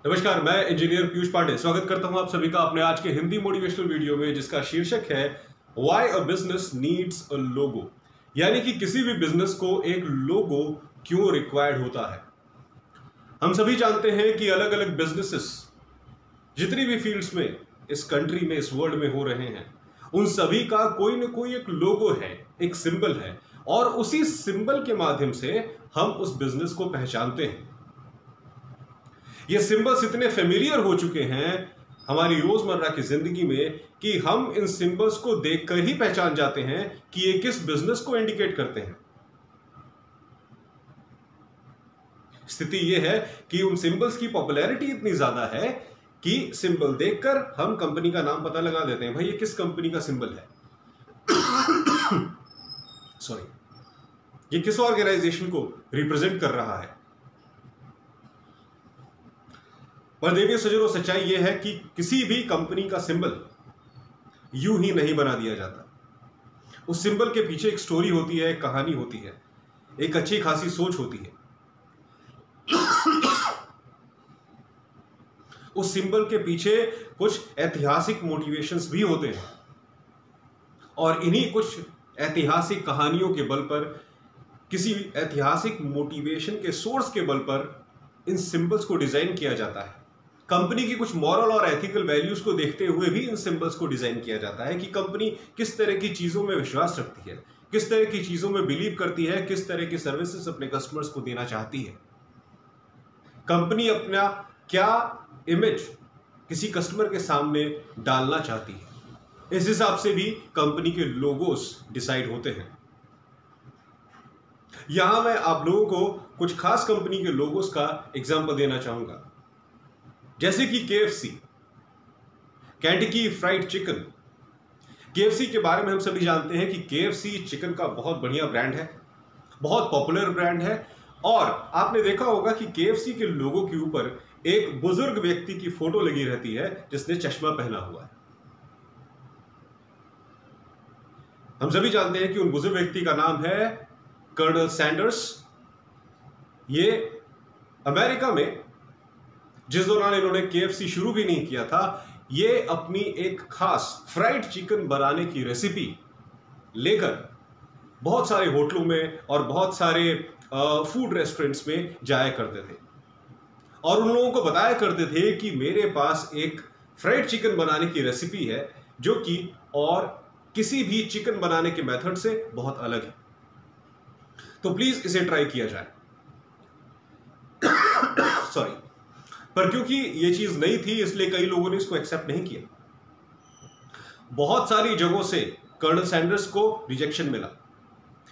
नमस्कार, मैं इंजीनियर पीयूष पांडे स्वागत करता हूं आप सभी का अपने आज के हिंदी मोटिवेशनल वीडियो में, जिसका शीर्षक है why a business needs a logo. यानी कि किसी भी बिजनेस को एक लोगो क्यों रिक्वायर्ड होता है। हम सभी जानते हैं कि अलग अलग बिजनेसेस जितनी भी फील्ड्स में इस कंट्री में, इस वर्ल्ड में हो रहे हैं, उन सभी का कोई ना कोई एक लोगो है, एक सिंबल है, और उसी सिंबल के माध्यम से हम उस बिजनेस को पहचानते हैं। ये सिंबल्स इतने फेमिलियर हो चुके हैं हमारी रोजमर्रा की जिंदगी में कि हम इन सिंबल्स को देखकर ही पहचान जाते हैं कि ये किस बिजनेस को इंडिकेट करते हैं। स्थिति ये है कि उन सिंबल्स की पॉपुलैरिटी इतनी ज्यादा है कि सिंबल देखकर हम कंपनी का नाम पता लगा देते हैं, भाई ये किस कंपनी का सिंबल है। सॉरी, ये किस ऑर्गेनाइजेशन को रिप्रेजेंट कर रहा है। पर देखिए सज्जनों, सच्चाई यह है कि किसी भी कंपनी का सिंबल यूं ही नहीं बना दिया जाता। उस सिंबल के पीछे एक स्टोरी होती है, एक कहानी होती है, एक अच्छी खासी सोच होती है। उस सिंबल के पीछे कुछ ऐतिहासिक मोटिवेशंस भी होते हैं, और इन्हीं कुछ ऐतिहासिक कहानियों के बल पर, किसी ऐतिहासिक मोटिवेशन के सोर्स के बल पर इन सिंबल्स को डिजाइन किया जाता है। कंपनी की कुछ मॉरल और एथिकल वैल्यूज को देखते हुए भी इन सिंबल्स को डिजाइन किया जाता है कि कंपनी किस तरह की चीजों में विश्वास रखती है, किस तरह की चीजों में बिलीव करती है, किस तरह की सर्विसेज अपने कस्टमर्स को देना चाहती है। कंपनी अपना क्या इमेज किसी कस्टमर के सामने डालना चाहती है, इस हिसाब से भी कंपनी के लोगोस डिसाइड होते हैं। यहां मैं आप लोगों को कुछ खास कंपनी के लोगोस का एग्जांपल देना चाहूंगा, जैसे कि KFC, Kentucky fried chicken. KFC के बारे में हम सभी जानते हैं कि KFC चिकन का बहुत बढ़िया ब्रांड है, बहुत पॉपुलर ब्रांड है। और आपने देखा होगा कि KFC के लोगों के ऊपर एक बुजुर्ग व्यक्ति की फोटो लगी रहती है जिसने चश्मा पहना हुआ है। हम सभी जानते हैं कि उन बुजुर्ग व्यक्ति का नाम है कर्नल सैंडर्स। ये अमेरिका में, जिस दौरान इन्होंने KFC शुरू भी नहीं किया था, ये अपनी एक खास फ्राइड चिकन बनाने की रेसिपी लेकर बहुत सारे होटलों में और बहुत सारे फूड रेस्टोरेंट्स में जाया करते थे, और उन लोगों को बताया करते थे कि मेरे पास एक फ्राइड चिकन बनाने की रेसिपी है जो कि और किसी भी चिकन बनाने के मेथड से बहुत अलग है, तो प्लीज इसे ट्राई किया जाए। सॉरी, पर क्योंकि ये चीज नई थी इसलिए कई लोगों ने इसको एक्सेप्ट नहीं किया। बहुत सारी जगहों से कर्नल सैंडर्स को रिजेक्शन मिला,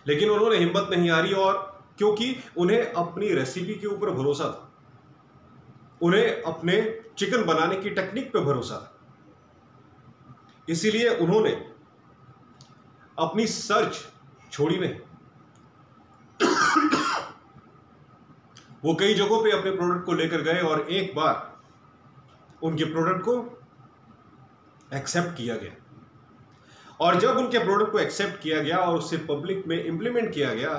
लेकिन उन्होंने हिम्मत नहीं हारी, और क्योंकि उन्हें अपनी रेसिपी के ऊपर भरोसा था, उन्हें अपने चिकन बनाने की टेक्निक पे भरोसा था, इसीलिए उन्होंने अपनी सर्च छोड़ी नहीं। वो कई जगहों पे अपने प्रोडक्ट को लेकर गए और एक बार उनके प्रोडक्ट को एक्सेप्ट किया गया, और जब उनके प्रोडक्ट को एक्सेप्ट किया गया और उससे पब्लिक में इंप्लीमेंट किया गया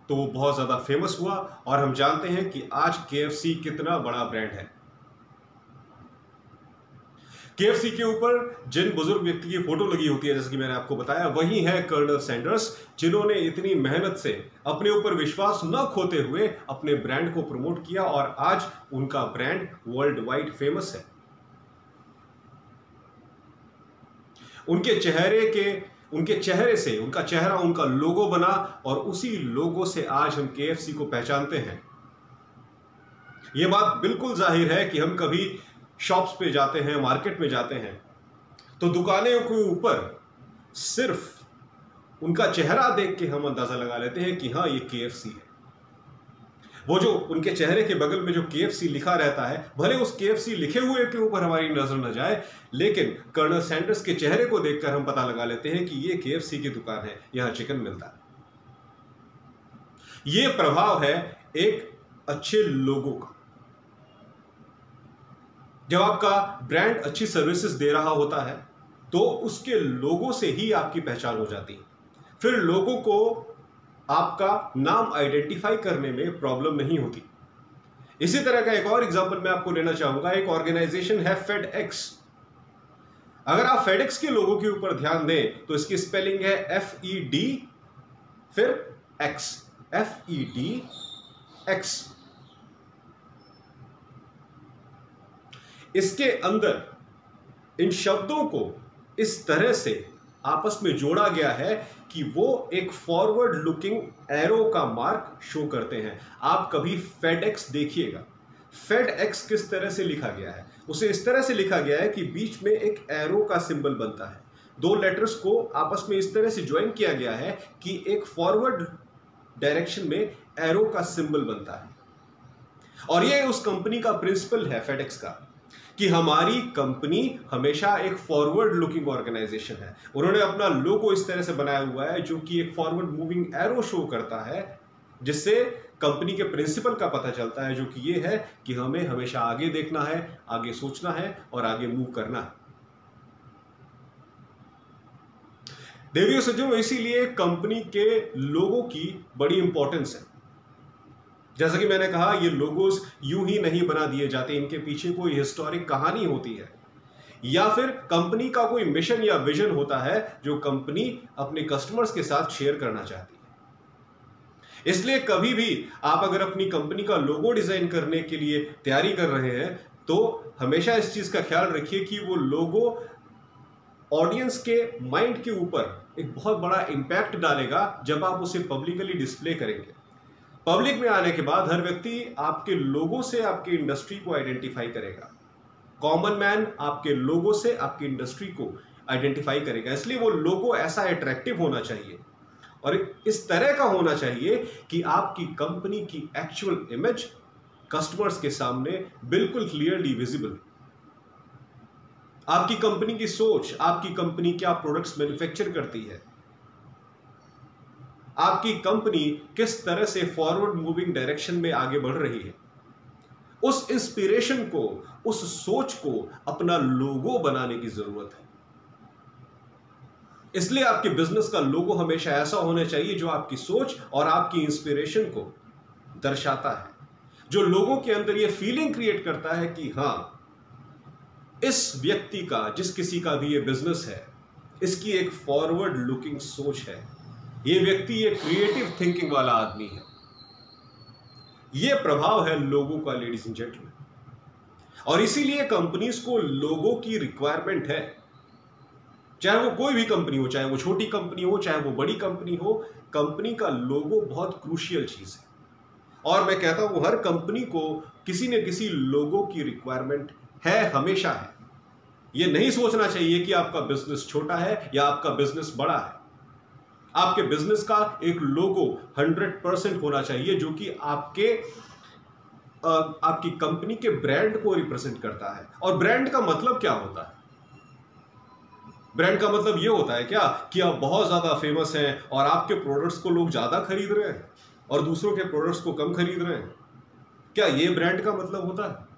तो वो बहुत ज्यादा फेमस हुआ। और हम जानते हैं कि आज KFC कितना बड़ा ब्रांड है। KFC के ऊपर जिन बुजुर्ग व्यक्ति की फोटो लगी होती है, जैसे कि मैंने आपको बताया, वही है कर्नल सैंडर्स, जिन्होंने इतनी मेहनत से अपने ऊपर विश्वास न खोते हुए अपने ब्रांड को प्रमोट किया, और आज उनका ब्रांड वर्ल्ड वाइड फेमस है। उनके चेहरे से उनका चेहरा, उनका लोगो बना, और उसी लोगो से आज हम KFC को पहचानते हैं। यह बात बिल्कुल जाहिर है कि हम कभी शॉप्स पे जाते हैं, मार्केट में जाते हैं, तो दुकानों के ऊपर सिर्फ उनका चेहरा देख के हम अंदाजा लगा लेते हैं कि हाँ, ये KFC है। वो जो उनके चेहरे के बगल में जो KFC लिखा रहता है, भले उस KFC लिखे हुए के ऊपर हमारी नजर न जाए, लेकिन कर्नल सैंडर्स के चेहरे को देखकर हम पता लगा लेते हैं कि ये KFC की दुकान है, यहां चिकन मिलता है। ये प्रभाव है एक अच्छे लोगों का। जब आपका ब्रांड अच्छी सर्विसेज दे रहा होता है तो उसके लोगों से ही आपकी पहचान हो जाती है। फिर लोगों को आपका नाम आइडेंटिफाई करने में प्रॉब्लम नहीं होती। इसी तरह का एक और एग्जांपल मैं आपको लेना चाहूंगा। एक ऑर्गेनाइजेशन है FedEx। अगर आप FedEx के लोगों के ऊपर ध्यान दें तो इसकी स्पेलिंग है FED फिर X, FEDX। इसके अंदर इन शब्दों को इस तरह से आपस में जोड़ा गया है कि वो एक फॉरवर्ड लुकिंग एरो का मार्क शो करते हैं। आप कभी FedEx देखिएगा, FedEx किस तरह से लिखा गया है, उसे इस तरह से लिखा गया है कि बीच में एक एरो का सिंबल बनता है। दो लेटर्स को आपस में इस तरह से ज्वाइन किया गया है कि एक फॉरवर्ड डायरेक्शन में एरो का सिंबल बनता है। और ये उस कंपनी का प्रिंसिपल है FedEx का कि हमारी कंपनी हमेशा एक फॉरवर्ड लुकिंग ऑर्गेनाइजेशन है। उन्होंने अपना लोगो इस तरह से बनाया हुआ है जो कि एक फॉरवर्ड मूविंग एरो शो करता है, जिससे कंपनी के प्रिंसिपल का पता चलता है, जो कि ये है कि हमें हमेशा आगे देखना है, आगे सोचना है और आगे मूव करना है। देवियों सज्जनों, इसीलिए कंपनी के लोगो की बड़ी इंपॉर्टेंस है। जैसा कि मैंने कहा, ये लोगोस यूं ही नहीं बना दिए जाते, इनके पीछे कोई हिस्टोरिक कहानी होती है या फिर कंपनी का कोई मिशन या विजन होता है जो कंपनी अपने कस्टमर्स के साथ शेयर करना चाहती है। इसलिए कभी भी आप अगर अपनी कंपनी का लोगो डिजाइन करने के लिए तैयारी कर रहे हैं तो हमेशा इस चीज का ख्याल रखिए कि वो लोगो ऑडियंस के माइंड के ऊपर एक बहुत बड़ा इंपैक्ट डालेगा जब आप उसे पब्लिकली डिस्प्ले करेंगे। पब्लिक में आने के बाद हर व्यक्ति आपके लोगो से आपकी इंडस्ट्री को आइडेंटिफाई करेगा। कॉमन मैन आपके लोगो से आपकी इंडस्ट्री को आइडेंटिफाई करेगा। इसलिए वो लोगो ऐसा अट्रैक्टिव होना चाहिए और इस तरह का होना चाहिए कि आपकी कंपनी की एक्चुअल इमेज कस्टमर्स के सामने बिल्कुल क्लियरली विजिबल। आपकी कंपनी की सोच, आपकी कंपनी क्या प्रोडक्ट्स मैन्युफैक्चर करती है, आपकी कंपनी किस तरह से फॉरवर्ड मूविंग डायरेक्शन में आगे बढ़ रही है, उस इंस्पिरेशन को, उस सोच को अपना लोगो बनाने की जरूरत है। इसलिए आपके बिजनेस का लोगो हमेशा ऐसा होना चाहिए जो आपकी सोच और आपकी इंस्पिरेशन को दर्शाता है, जो लोगों के अंदर यह फीलिंग क्रिएट करता है कि हां, इस व्यक्ति का, जिस किसी का भी ये बिजनेस है, इसकी एक फॉरवर्ड लुकिंग सोच है, ये व्यक्ति ये क्रिएटिव थिंकिंग वाला आदमी है। ये प्रभाव है लोगों का, लेडीज एंड जेंटलमैन। और इसीलिए कंपनीज को लोगों की रिक्वायरमेंट है। चाहे वो कोई भी कंपनी हो, चाहे वो छोटी कंपनी हो, चाहे वो बड़ी कंपनी हो, कंपनी का लोगो बहुत क्रूशियल चीज है। और मैं कहता हूं हर कंपनी को किसी न किसी लोगो की रिक्वायरमेंट है, हमेशा है। ये नहीं सोचना चाहिए कि आपका बिजनेस छोटा है या आपका बिजनेस बड़ा है। आपके बिजनेस का एक लोगो 100% होना चाहिए जो कि आपकी कंपनी के ब्रांड को रिप्रेजेंट करता है। और ब्रांड का मतलब क्या होता है? ब्रांड का मतलब यह होता है क्या कि आप बहुत ज्यादा फेमस हैं और आपके प्रोडक्ट्स को लोग ज्यादा खरीद रहे हैं और दूसरों के प्रोडक्ट्स को कम खरीद रहे हैं। क्या यह ब्रांड का मतलब होता है?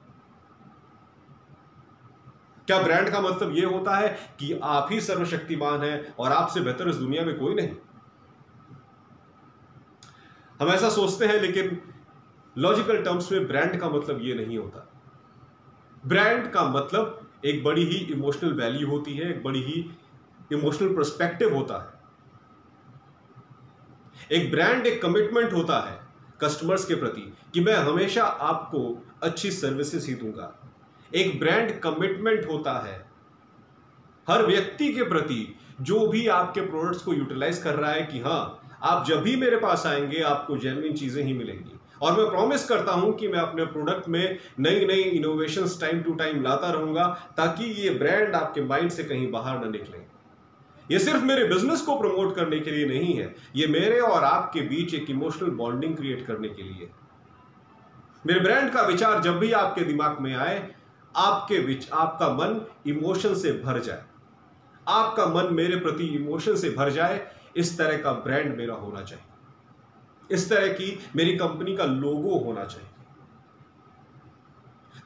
क्या ब्रांड का मतलब यह होता है कि आप ही सर्वशक्तिमान हैं और आपसे बेहतर इस दुनिया में कोई नहीं? हम ऐसा सोचते हैं, लेकिन लॉजिकल टर्म्स में ब्रांड का मतलब यह नहीं होता। ब्रांड का मतलब एक बड़ी ही इमोशनल वैल्यू होती है, एक बड़ी ही इमोशनल पर्सपेक्टिव होता है। एक ब्रांड एक कमिटमेंट होता है कस्टमर्स के प्रति कि मैं हमेशा आपको अच्छी सर्विसेज ही दूंगा। एक ब्रांड कमिटमेंट होता है हर व्यक्ति के प्रति जो भी आपके प्रोडक्ट्स को यूटिलाइज कर रहा है कि हां, आप जब भी मेरे पास आएंगे आपको जेन्युइन चीजें ही मिलेंगी। और मैं प्रॉमिस करता हूं कि मैं अपने प्रोडक्ट में नई नई इनोवेशंस टाइम टू टाइम लाता रहूंगा ताकि ये ब्रांड आपके माइंड से कहीं बाहर न निकले। ये सिर्फ मेरे बिजनेस को प्रमोट करने के लिए नहीं है, ये मेरे और आपके बीच एक इमोशनल बॉन्डिंग क्रिएट करने के लिए। मेरे ब्रांड का विचार जब भी आपके दिमाग में आए, आपका मन इमोशन से भर जाए, आपका मन मेरे प्रति इमोशन से भर जाए, इस तरह का ब्रांड मेरा होना चाहिए, इस तरह की मेरी कंपनी का लोगो होना चाहिए।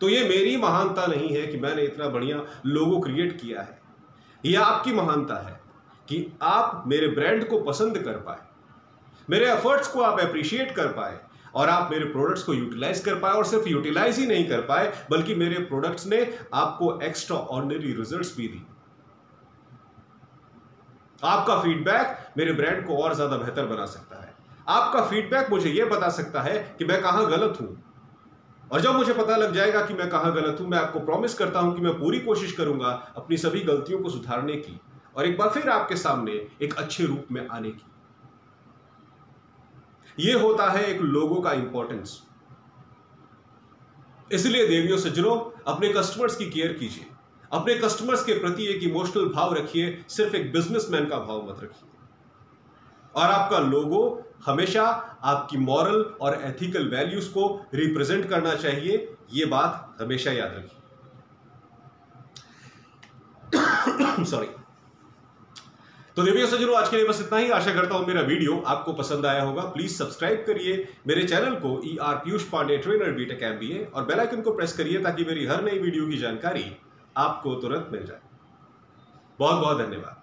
तो ये मेरी महानता नहीं है कि मैंने इतना बढ़िया लोगो क्रिएट किया है, यह आपकी महानता है कि आप मेरे ब्रांड को पसंद कर पाए, मेरे एफर्ट्स को आप अप्रिशिएट कर पाए, और आप मेरे प्रोडक्ट्स को यूटिलाइज कर पाए, और सिर्फ यूटिलाइज ही नहीं कर पाए बल्कि मेरे प्रोडक्ट्स ने आपको एक्स्ट्रा ऑर्डिनरी रिजल्ट्स भी दी। आपका फीडबैक मेरे ब्रांड को और ज्यादा बेहतर बना सकता है। आपका फीडबैक मुझे यह बता सकता है कि मैं कहां गलत हूं, और जब मुझे पता लग जाएगा कि मैं कहां गलत हूं, मैं आपको प्रॉमिस करता हूं कि मैं पूरी कोशिश करूंगा अपनी सभी गलतियों को सुधारने की और एक बार फिर आपके सामने एक अच्छे रूप में आने की। यह होता है एक लोगो का इंपॉर्टेंस। इसलिए देवियों सज्जनों, अपने कस्टमर्स की केयर कीजिए, अपने कस्टमर्स के प्रति एक इमोशनल भाव रखिए, सिर्फ एक बिजनेसमैन का भाव मत रखिए। और आपका लोगो हमेशा आपकी मॉरल और एथिकल वैल्यूज को रिप्रेजेंट करना चाहिए, यह बात हमेशा याद रखिए। सॉरी। तो देवियों सज्जनों, आज के लिए बस इतना ही। आशा करता हूं मेरा वीडियो आपको पसंद आया होगा। प्लीज सब्सक्राइब करिए मेरे चैनल को ER Piyush Pandey trainer BTech MBA, और बेल आइकन को प्रेस करिए ताकि मेरी हर नई वीडियो की जानकारी आपको तुरंत मिल जाए। बहुत बहुत धन्यवाद।